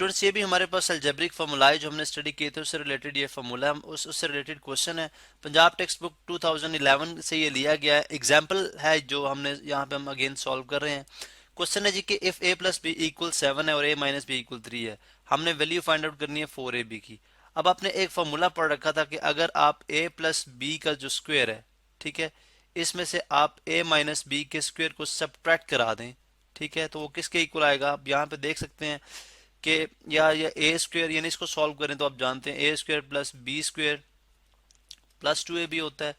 Students ये भी हमारे पास अलजेब्रिक फार्मूला है जो हमने स्टडी किए थे, उससे रिलेटेड ये फार्मूला है, उससे रिलेटेड क्वेश्चन है। पंजाब टेक्स्ट बुक 2011 से ये लिया गया है, एग्जाम्पल है जो हमने यहाँ पे हम अगेन सॉल्व कर रहे हैं। क्वेश्चन है जी कि if a plus B equal 7 है और a माइनस बी इक्वल 3 है, हमने वैल्यू फाइंड आउट करनी है 4ab की। अब आपने एक फार्मूला पढ़ रखा था कि अगर आप a प्लस बी का जो स्क्वायर है, ठीक है, इसमें से आप a माइनस बी के स्क्वायर को सब्ट्रैक्ट करा दें, ठीक है, तो वो किसके इक्वल आएगा? आप यहाँ पे देख सकते हैं कि या ए स्क्वायर, यानी इसको सॉल्व करें तो आप जानते हैं A square plus B square plus 2ab होता है।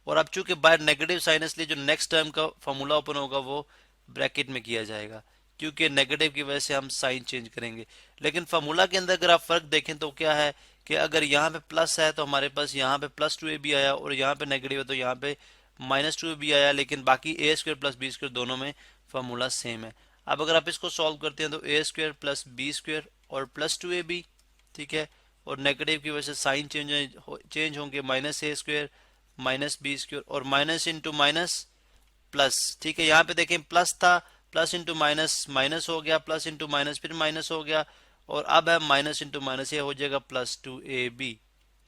और अब चूंकि बाय नेगेटिव साइन, इसलिए जो नेक्स्ट टर्म का फॉर्मूला ओपन होगा वो ब्रैकेट में किया जाएगा, क्योंकि नेगेटिव की वजह से हम साइन चेंज करेंगे। लेकिन फार्मूला के अंदर अगर आप फर्क देखें तो क्या है कि अगर यहाँ पे प्लस है तो हमारे पास यहाँ पे प्लस 2ab आया, और यहाँ पे नेगेटिव है तो यहाँ पे माइनस 2ab आया, लेकिन बाकी ए स्क्वायर प्लस बी स्क्वायर दोनों में फार्मूला सेम है। अब अगर आप इसको सॉल्व करते हैं तो ए स्क्वायर प्लस बी स्क्वायर और प्लस 2ab, ठीक है, और नेगेटिव की वजह से साइन चेंज होंगे, minus A square minus B square और माइनस इंटू माइनस प्लस, ठीक है। यहाँ पे देखें प्लस था, प्लस इंटू माइनस माइनस हो गया, प्लस इंटू माइनस फिर माइनस हो गया, और अब है माइनस इंटू माइनस, ये हो जाएगा प्लस 2ab,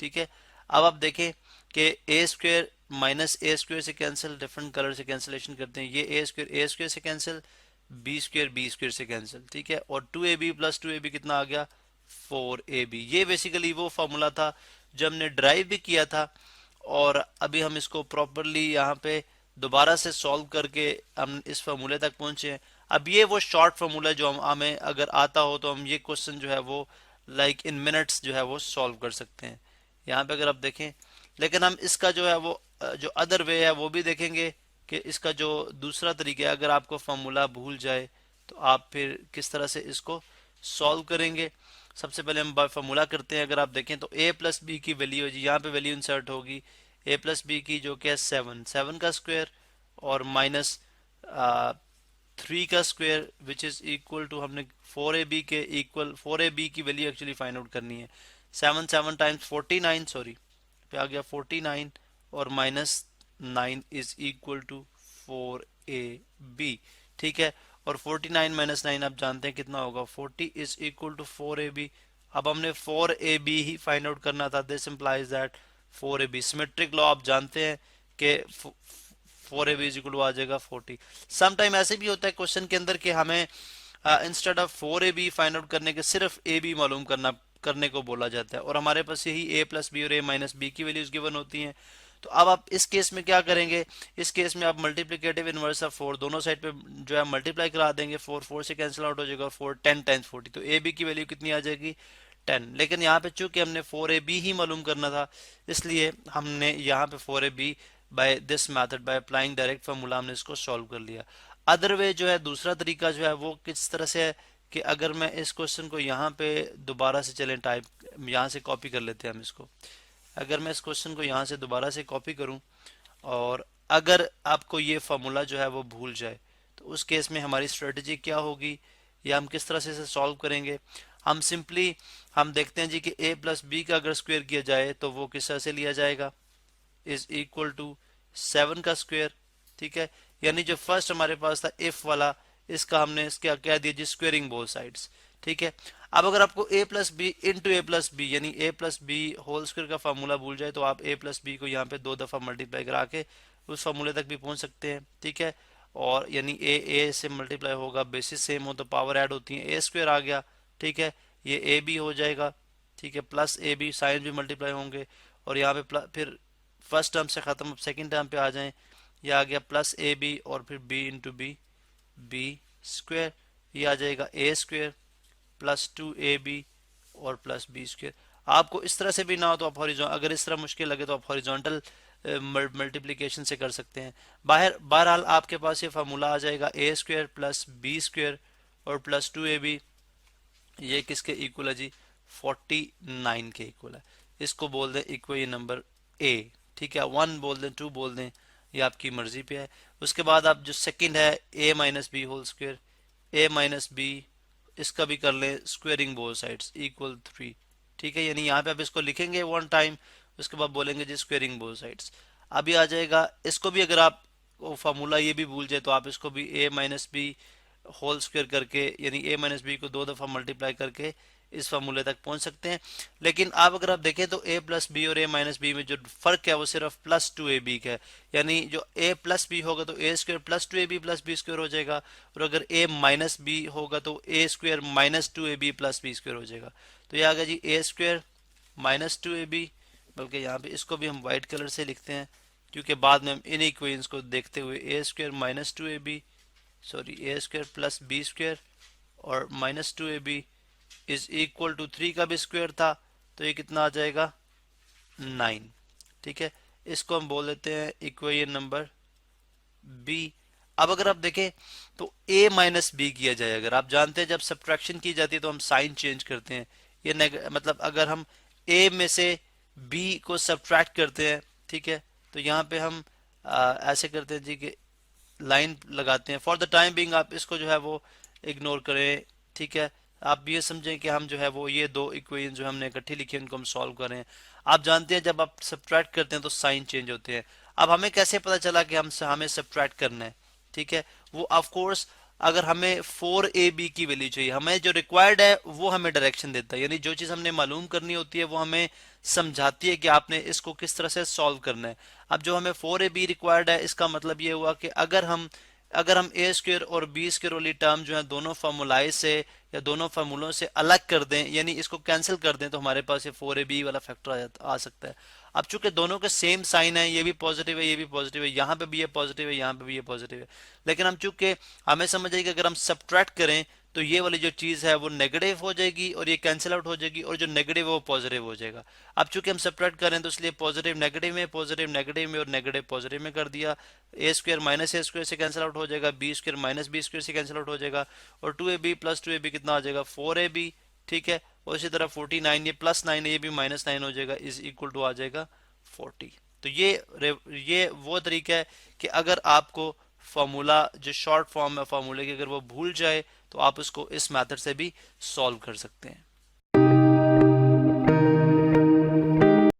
ठीक है। अब आप देखें कि ए स्क्वायर माइनस ए स्क्वायर से कैंसिल, डिफरेंट कलर से कैंसिलेशन करते हैं, ये ए स्क्वायर से कैंसिल, बी स्क्वायर से कैंसिल, ठीक है, और 2ab प्लस 2ab कितना आ गया? 4ab। ये बेसिकली वो फॉर्मूला था जो हमने ड्राइव भी किया था, और अभी हम इसको प्रॉपरली यहाँ पे दोबारा से सॉल्व करके हम इस फार्मूले तक पहुंचे हैं। अब ये वो शॉर्ट फार्मूला जो हमें अगर आता हो तो हम ये क्वेश्चन जो है वो लाइक इन मिनट्स जो है वो सॉल्व कर सकते हैं, यहाँ पे अगर आप देखें। लेकिन हम इसका जो है वो जो अदर वे है वो भी देखेंगे कि इसका जो दूसरा तरीका है, अगर आपको फार्मूला भूल जाए तो आप फिर किस तरह से इसको सॉल्व करेंगे। सबसे पहले हम फार्मूला करते हैं। अगर आप देखें तो a प्लस बी की वैल्यू है जी, यहाँ पे वैल्यू इंसर्ट होगी a प्लस बी की जो कि है 7 का स्क्वायर और माइनस 3 का square which is equal to, हमने 4ab के इक्वल 4ab की वैल्यू एक्चुअली फाइंड आउट करनी है। 7 टाइम्स 49, सॉरी पे आ गया 49, और minus 9 is equal to 4ab, ठीक है। और 49 माइनस 9 आप जानते हैं कितना होगा, 40 इज इक्वल टू 4ab। अब हमने 4ab ही फाइंड आउट करना था, this implies that 4ab, symmetric law आप जानते हैं कि 4ab इज इक्वल टू आ जाएगा 40। सम टाइम ऐसे भी होता है क्वेश्चन के अंदर कि हमें instead of 4ab find out करने के सिर्फ ab मालूम करने को बोला जाता है, और हमारे पास यही a प्लस बी और a माइनस बी की वैल्यूज गिवन होती हैं। तो अब आप इस केस में क्या करेंगे, इस केस में आप मल्टीप्लिकेटिव इनवर्स ऑफ 4 दोनों साइड पे जो है मल्टीप्लाई करा देंगे, 4 से कैंसिल आउट हो जाएगा, और 4 10 टाइम्स 40, तो ए बी की वैल्यू कितनी आ जाएगी? 10। लेकिन यहाँ पे चूंकि हमने 4ab ही मालूम करना था, इसलिए हमने यहाँ पे 4ab by this method, by applying direct formula, हमने इसको सॉल्व कर लिया। अदर वे जो है, दूसरा तरीका जो है वो किस तरह से है कि अगर मैं इस क्वेश्चन को यहाँ पे दोबारा से चलें टाइप, यहाँ से कॉपी कर लेते हैं हम इसको। अगर मैं इस क्वेश्चन को यहाँ से दोबारा से कॉपी करूँ और अगर आपको ये फार्मूला जो है वो भूल जाए, तो उस केस में हमारी स्ट्रेटजी क्या होगी या हम किस तरह से इसे सॉल्व करेंगे। हम सिंपली हम देखते हैं जी कि a प्लस बी का अगर स्क्वायर किया जाए तो वो किस तरह से लिया जाएगा, इज इक्वल टू 7 का स्क्वायर, ठीक है। यानी जो फर्स्ट हमारे पास था इफ वाला, इसका हमने इसका क्या दिया जी, स्क्वेयरिंग बोथ साइड्स, ठीक है। अब अगर आपको a plus B into A plus B यानी a plus B whole square का फार्मूला भूल जाए, तो आप a प्लस बी को यहाँ पे 2 दफा मल्टीप्लाई करा के उस फार्मूले तक भी पहुंच सकते हैं, ठीक है। और यानी a से मल्टीप्लाई होगा, बेसिस सेम हो तो पावर ऐड होती है, a स्क्वायर आ गया, ठीक है, ये a भी हो जाएगा, ठीक है, प्लस a बी, साइन भी मल्टीप्लाई होंगे, और यहाँ पे फिर फर्स्ट टर्म से खत्म, अब सेकेंड टर्म पे आ जाएं, यह आ गया प्लस ए बी और फिर B into B, B square, ये आ जाएगा ए स्क्वायर प्लस 2ab और प्लस बी स्क्वायर। आपको इस तरह से भी ना हो तो आप हॉरिजॉन्टल, अगर इस तरह मुश्किल लगे तो आप हॉरिजॉन्टल मल्टीप्लिकेशन से कर सकते हैं। बहरहाल आपके पास ये फार्मूला आ जाएगा ए स्क्वायर प्लस बी स्क्वायर और प्लस 2ab, ये किसके इक्वल है जी, 49 के इक्वल है। इसको बोल दें इक्वेशन नंबर ए, ठीक है, 1 बोल दें, 2 बोल दें, ये आपकी मर्जी पे है। उसके बाद आप जो सेकंड है a minus B whole square, a minus B, इसका भी कर लें स्क्वेयरिंग बोथ साइड्स इक्वल 3, ठीक है। यानी यहाँ पे आप इसको लिखेंगे 1 टाइम, उसके बाद बोलेंगे जी स्क्वेयरिंग बोथ साइड्स, अभी आ जाएगा। इसको भी अगर आप फार्मूला ये भी भूल जाए तो आप इसको भी a minus B whole square करके, यानी a माइनस बी को 2 दफा मल्टीप्लाई करके इस फार्मूले तक पहुंच सकते हैं। लेकिन अब अगर आप देखें तो a प्लस बी और a माइनस बी में जो फर्क है वो सिर्फ प्लस टू ए बी का है, यानी जो a प्लस बी होगा तो a square plus two A B plus B square हो जाएगा, और अगर a माइनस बी होगा तो a square minus two A B plus B square हो जाएगा। तो ये आ गया जी a square minus two A B, बल्कि यहाँ पे इसको भी हम वाइट कलर से लिखते हैं क्योंकि बाद में हम इन इक्वेशंस को देखते हुए a square minus two A B, sorry a square plus B square और minus two A B is equal to 3 का भी स्क्वायर था, तो ये कितना आ जाएगा 9। ठीक है, इसको हम बोल देते हैं इक्वेशन नंबर बी। अब अगर आप देखें तो a माइनस बी किया जाए, अगर आप जानते हैं जब सब्ट्रैक्शन की जाती है तो हम साइन चेंज करते हैं, ये मतलब अगर हम a में से b को सब्ट्रैक्ट करते हैं, ठीक है, तो यहाँ पे हम ऐसे करते हैं जी कि लाइन लगाते हैं। फॉर द टाइम बिंग आप इसको जो है वो इग्नोर करें, ठीक है। आप ये समझें कि हम जो है वो ये दो इक्वेशन जो हमने इकट्ठी लिखी है उनको हम सॉल्व करें। आप जानते हैं जब आप सब्ट्रैक्ट करते हैं तो साइन चेंज होते हैं। अब हमें कैसे पता चला कि हमें सब्ट्रैक्ट करना है, ठीक है, वो ऑफ कोर्स अगर हमें 4ab की वैल्यू चाहिए, हमें जो रिक्वायर्ड है वो हमें डायरेक्शन देता है, यानी जो चीज़ हमने मालूम करनी होती है वो हमें समझाती है कि आपने इसको किस तरह से सॉल्व करना है। अब जो हमें 4ab रिक्वायर्ड है इसका मतलब ये हुआ कि अगर हम ए स्क्वायर और बी स्क्वायर वाली टर्म जो है दोनों फार्मूलाए से या दोनों फार्मूलों से अलग कर दें, यानी इसको कैंसिल कर दें, तो हमारे पास ये 4ab वाला फैक्टर आ सकता है। अब चूंकि दोनों के सेम साइन है, ये भी पॉजिटिव है ये भी पॉजिटिव है, यहाँ पे भी ये पॉजिटिव है यहाँ पे भी ये पॉजिटिव है, लेकिन हम चूंकि हमें समझ आएगी कि अगर हम सब्ट्रैक्ट करें तो ये वाली जो चीज़ है वो नेगेटिव हो जाएगी और ये कैंसिल आउट हो जाएगी, और जो नेगेटिव है वो पॉजिटिव हो जाएगा। अब चूंकि हम सब्ट्रैक्ट करें तो इसलिए पॉजिटिव नेगेटिव में, पॉजिटिव नेगेटिव में और नेगेटिव पॉजिटिव में कर दिया। A square minus A square से कैंसिल आउट हो जाएगा, B square minus B square से कैंसिल आउट हो जाएगा, और 2ab प्लस 2ab कितना आ जाएगा 4ab, ठीक है। और इसी तरह 49 ये प्लस 9 है ये भी माइनस 9 हो जाएगा, इज इक्वल टू आ जाएगा 40। तो ये वो तरीका है कि अगर आपको फार्मूला जो शॉर्ट फॉर्म है फार्मूले की अगर वो भूल जाए तो आप उसको इस मेथड से भी सॉल्व कर सकते हैं।